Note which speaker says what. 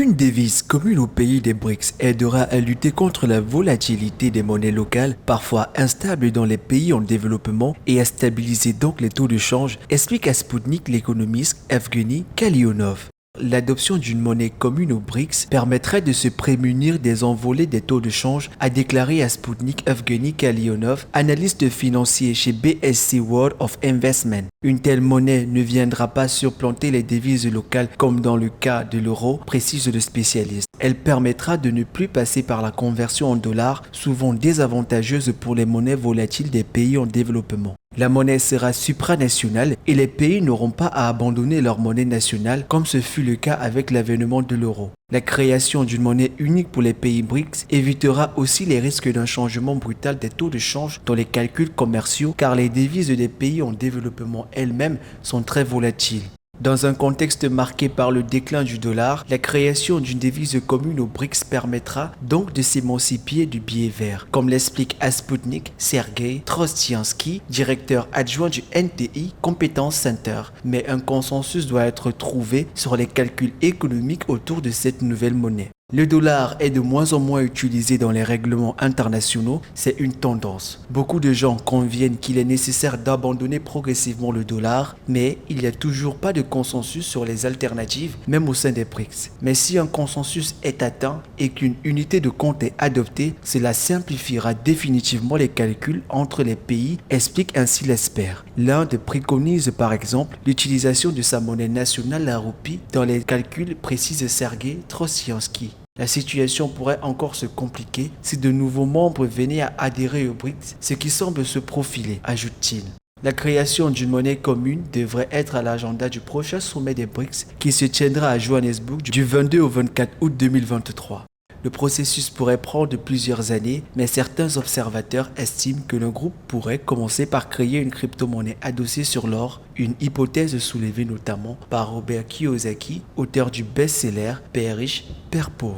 Speaker 1: Une devise commune aux pays des BRICS aidera à lutter contre la volatilité des monnaies locales, parfois instables dans les pays en développement, et à stabiliser donc les taux de change, explique à Sputnik l'économiste Evgeny Kalionov. L'adoption d'une monnaie commune aux BRICS permettrait de se prémunir des envolées des taux de change, a déclaré à Sputnik Evgeny Kalionov, analyste financier chez BSC World of Investment. Une telle monnaie ne viendra pas supplanter les devises locales comme dans le cas de l'euro, précise le spécialiste. Elle permettra de ne plus passer par la conversion en dollars, souvent désavantageuse pour les monnaies volatiles des pays en développement. La monnaie sera supranationale et les pays n'auront pas à abandonner leur monnaie nationale comme ce fut le cas avec l'avènement de l'euro. La création d'une monnaie unique pour les pays BRICS évitera aussi les risques d'un changement brutal des taux de change dans les calculs commerciaux car les devises des pays en développement elles-mêmes sont très volatiles. Dans un contexte marqué par le déclin du dollar, la création d'une devise commune aux BRICS permettra donc de s'émanciper du billet vert, comme l'explique à Sputnik Sergei Trostiansky, directeur adjoint du NTI Competence Center. Mais un consensus doit être trouvé sur les calculs économiques autour de cette nouvelle monnaie. Le dollar est de moins en moins utilisé dans les règlements internationaux, c'est une tendance. Beaucoup de gens conviennent qu'il est nécessaire d'abandonner progressivement le dollar, mais il n'y a toujours pas de consensus sur les alternatives, même au sein des BRICS. Mais si un consensus est atteint et qu'une unité de compte est adoptée, cela simplifiera définitivement les calculs entre les pays, explique ainsi l'expert. L'Inde préconise par exemple l'utilisation de sa monnaie nationale, la roupie, dans les calculs, précise Sergei Trostiansky. La situation pourrait encore se compliquer si de nouveaux membres venaient à adhérer aux BRICS, ce qui semble se profiler, ajoute-t-il. La création d'une monnaie commune devrait être à l'agenda du prochain sommet des BRICS qui se tiendra à Johannesburg du 22 au 24 août 2023. Le processus pourrait prendre plusieurs années, mais certains observateurs estiment que le groupe pourrait commencer par créer une crypto-monnaie adossée sur l'or, une hypothèse soulevée notamment par Robert Kiyosaki, auteur du best-seller Père riche, Père pauvre.